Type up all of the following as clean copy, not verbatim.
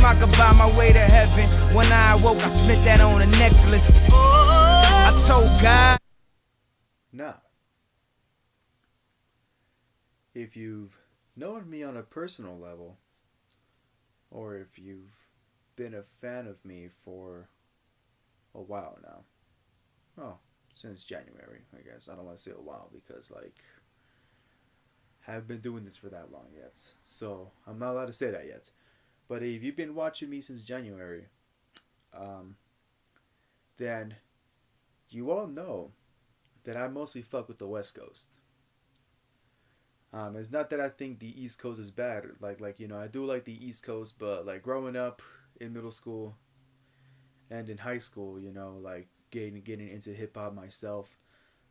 I could buy my way to heaven. When I awoke, I spent that on a necklace. I told God. Now, if you've known me on a personal level, or if you've been a fan of me for a while now, well, since January, I guess. I don't want to say a while because, like, I haven't been doing this for that long yet. So, I'm not allowed to say that yet. But if you've been watching me since January, then you all know that I mostly fuck with the West Coast. It's not that I think the East Coast is bad. I do like the East Coast, but like growing up in middle school and in high school, like getting into hip hop myself,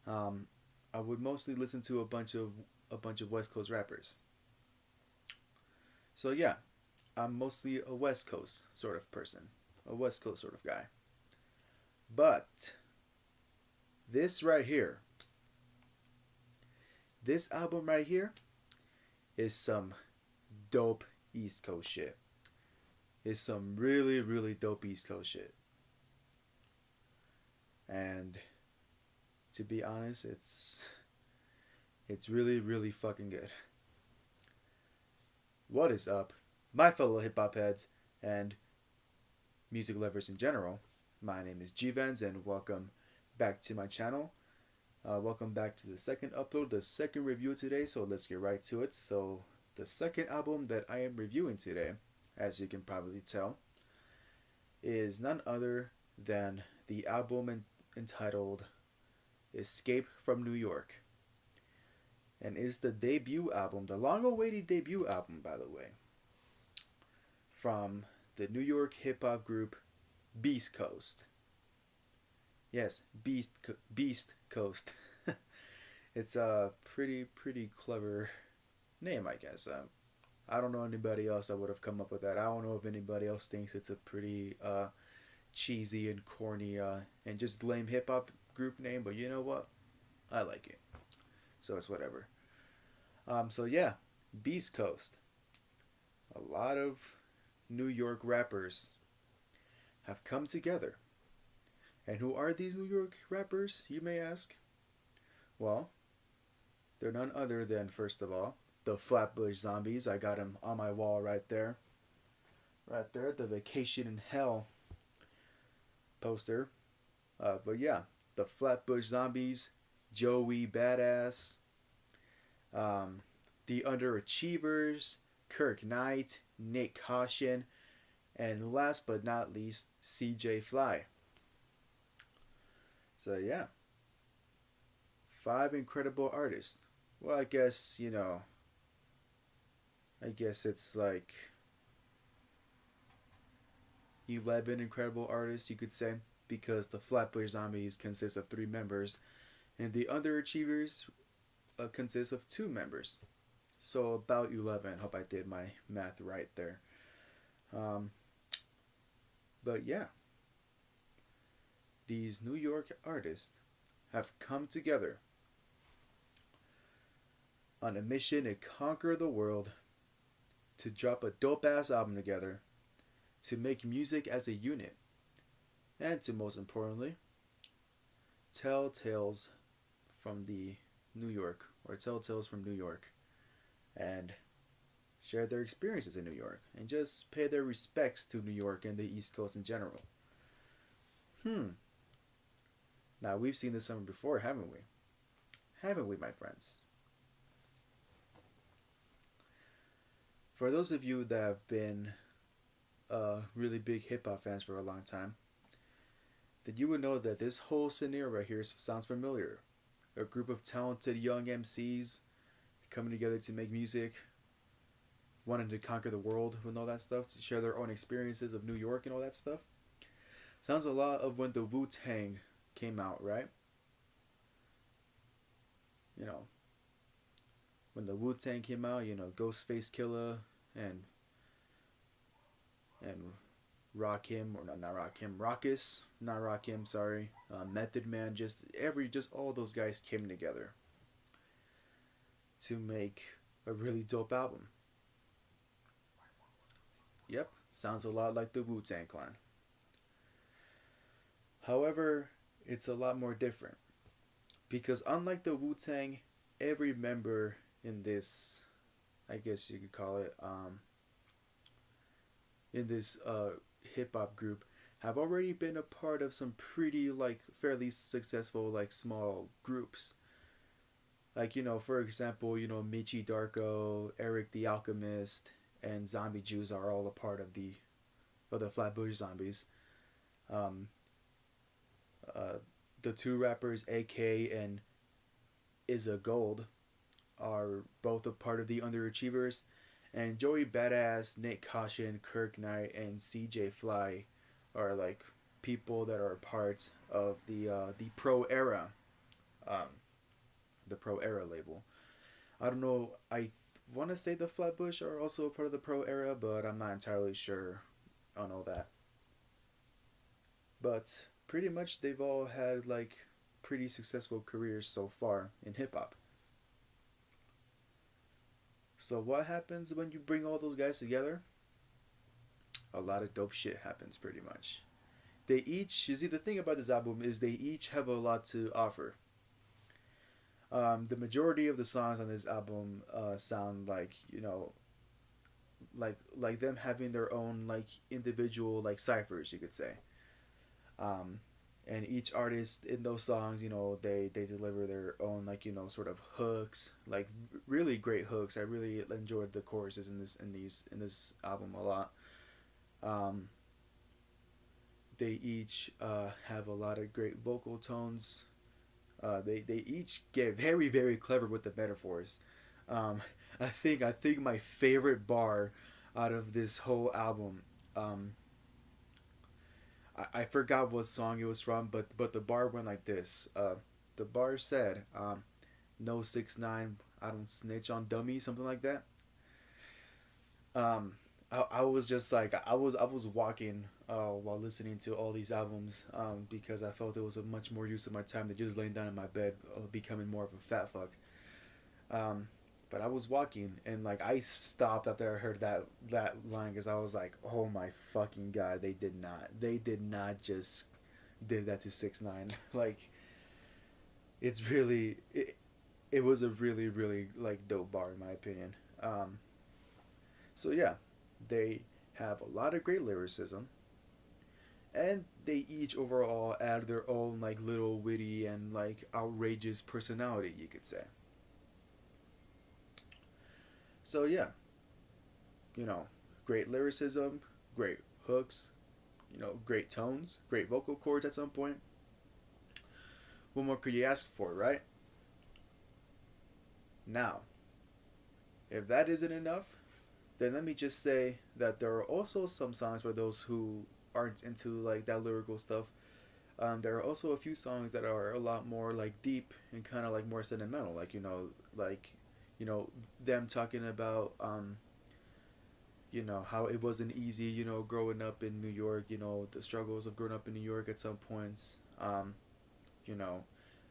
I would mostly listen to a bunch of West Coast rappers. So yeah, I'm mostly a West Coast sort of person, a West Coast sort of guy. But this right here, this album right here is some dope East Coast shit. It's some really, really dope East Coast shit. And to be honest, it's really, really fucking good. What is up, my fellow hip hop heads and music lovers in general? My name is G-Vans and welcome back to my channel. Welcome back to the second upload, the second review today, so let's get right to it. So, the second album that I am reviewing today, as you can probably tell, is none other than the album entitled Escape from New York. And is the debut album, the long-awaited debut album, by the way, from the New York hip-hop group Beast Coast. Yes, Beast Coast. It's a pretty clever name, I guess. I don't know anybody else that would have come up with that. I don't know if anybody else thinks it's a pretty cheesy and corny and just lame hip hop group name. But you know what? I like it, so it's whatever. So yeah, Beast Coast. A lot of New York rappers have come together. And who are these New York rappers, you may ask? Well, they're none other than, first of all, the Flatbush Zombies. I got them on my wall right there. Right there, the Vacation in Hell poster. But yeah, the Flatbush Zombies, Joey Badass, the Underachievers, Kirk Knight, Nick Caution, and last but not least, CJ Fly. So yeah, 5 incredible artists. Well, I guess it's like 11 incredible artists, you could say, because the Flatbush Zombies consists of 3 members, and the Underachievers consists of 2 members. So about 11. Hope I did my math right there. But yeah, these New York artists have come together on a mission to conquer the world, to drop a dope ass album together, to make music as a unit, and to most importantly, tell tales from the New York, or tell tales from New York, and share their experiences in New York, and just pay their respects to New York and the East Coast in general. Now, we've seen this summer before, haven't we? Haven't we, my friends? For those of you that have been really big hip-hop fans for a long time, then you would know that this whole scenario right here sounds familiar. A group of talented young MCs coming together to make music, wanting to conquer the world and all that stuff, to share their own experiences of New York and all that stuff. Sounds a lot of when the Wu-Tang came out, right? When the Wu-Tang came out, Ghostface Killer and Rakim, or not Rakim, Raucus, not Rakim, sorry, Method Man, just all those guys came together to make a really dope album. Yep, sounds a lot like the Wu-Tang Clan. However, it's a lot more different because unlike the Wu-Tang, every member in this, I guess you could call it, in this hip hop group, have already been a part of some pretty like fairly successful like small groups. Like for example, Michi Darko, Eric the Alchemist, and Zombie Jews are all a part of the Flatbush Zombies. Um, uh, the two rappers AK and Izza Gold are both a part of the Underachievers, and Joey Badass, Nick Caution, Kirk Knight, and CJ Fly are like people that are part of the Pro Era, um, the Pro Era label. I don't know. I want to say the Flatbush are also a part of the Pro Era, but I'm not entirely sure on all that. But pretty much they've all had like pretty successful careers so far in hip hop. So what happens when you bring all those guys together? A lot of dope shit happens pretty much. They each, you see, the thing about this album is they each have a lot to offer. The majority of the songs on this album sound like like them having their own like individual like ciphers, you could say. Um, and each artist in those songs, they deliver their own like sort of hooks, like really great hooks. I really enjoyed the choruses in this album a lot. Um, they each have a lot of great vocal tones. They each get very very clever with the metaphors. Um, I think my favorite bar out of this whole album. I forgot what song it was from, but the bar went like this. The bar said, "No 6ix9ine, I don't snitch on dummies," something like that. I was just like I was walking while listening to all these albums because I felt it was a much more use of my time than just laying down in my bed, becoming more of a fat fuck. Um, but I was walking and like I stopped after I heard that line because I was like, oh my fucking god, they did not just did that to 6ix9ine. Like it was a really really like dope bar in my opinion. So yeah, they have a lot of great lyricism, and they each overall add their own like little witty and like outrageous personality, you could say. So yeah, you know, great lyricism, great hooks, great tones, great vocal cords at some point. What more could you ask for, right? Now, if that isn't enough, then let me just say that there are also some songs for those who aren't into like that lyrical stuff. There are also a few songs that are a lot more like deep and kind of like more sentimental, like like you know them talking about how it wasn't easy, growing up in New York, the struggles of growing up in New York at some points. You know,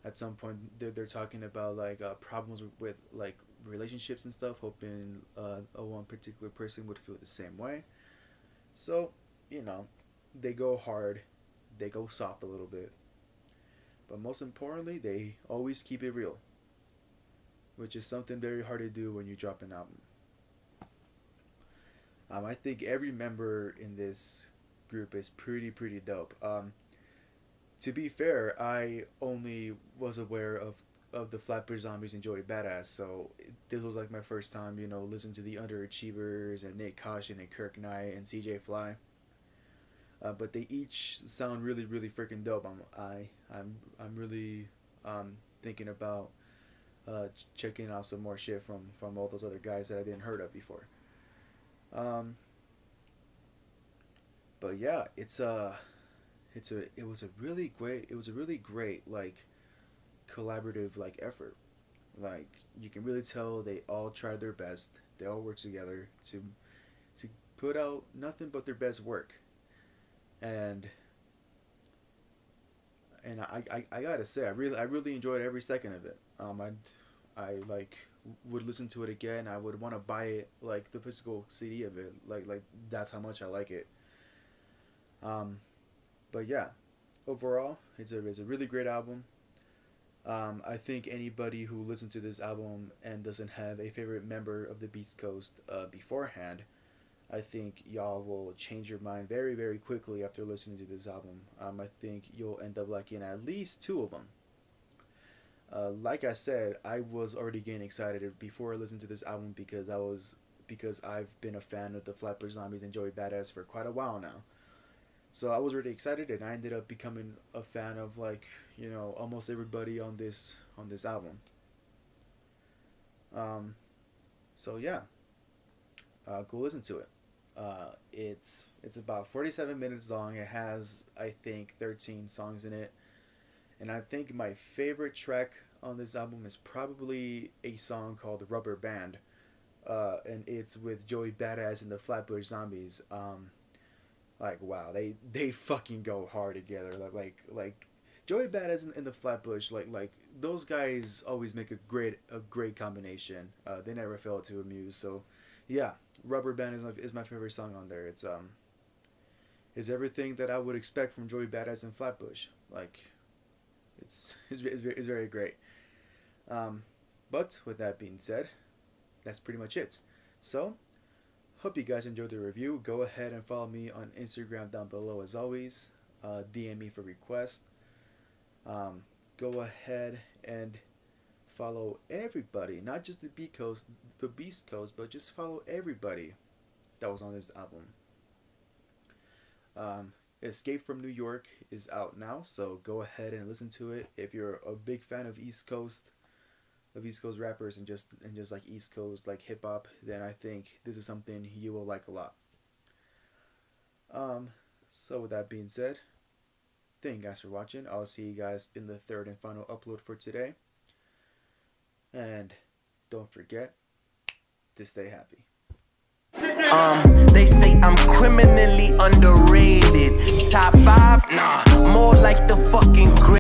at some point they're talking about like problems with like relationships and stuff, hoping a one particular person would feel the same way. So, you know, they go hard, they go soft a little bit, but most importantly, they always keep it real, which is something very hard to do when you drop an album. I think every member in this group is pretty dope. To be fair, I only was aware of the Flatbush Zombies and Joey Badass, so this was like my first time, listening to the Underachievers and Nate Caution and Kirk Knight and CJ Fly. But they each sound really freaking dope. I'm really thinking about checking out some more shit from all those other guys that I didn't heard of before. Um, but yeah, it was a really great like collaborative like effort. Like you can really tell they all tried their best. They all worked together to put out nothing but their best work. And I gotta say I really enjoyed every second of it. I like would listen to it again. I would want to buy it, like the physical CD of it. Like that's how much I like it. Um, but yeah, overall, it's a really great album. I think anybody who listens to this album and doesn't have a favorite member of the Beast Coast beforehand, I think y'all will change your mind very, very quickly after listening to this album. I think you'll end up liking at least two of them. Like I said, I was already getting excited before I listened to this album because I've been a fan of the Flatbush Zombies and Joey Badass for quite a while now. So I was really excited, and I ended up becoming a fan of, like, almost everybody on this album. Um, so yeah, go listen to it. It's about 47 minutes long. It has, I think, 13 songs in it, and I think my favorite track on this album is probably a song called "Rubber Band," and it's with Joey Badass and the Flatbush Zombies. Like, wow, they fucking go hard together. Like Joey Badass and the Flatbush, like those guys always make a great combination. They never fail to amuse. So yeah, Rubber Band is my favorite song on there. It's everything that I would expect from Joey Badass and Flatbush. Like, it's very great. But with that being said, that's pretty much it. So, hope you guys enjoyed the review. Go ahead and follow me on Instagram down below as always. DM me for requests. Go ahead and follow everybody, not just the Beast Coast, but just follow everybody that was on this album. Escape from New York is out now, so go ahead and listen to it. If you're a big fan of East Coast rappers and just like East Coast like hip hop, then I think this is something you will like a lot. So with that being said, thank you guys for watching. I'll see you guys in the third and final upload for today. And don't forget to stay happy. They say I'm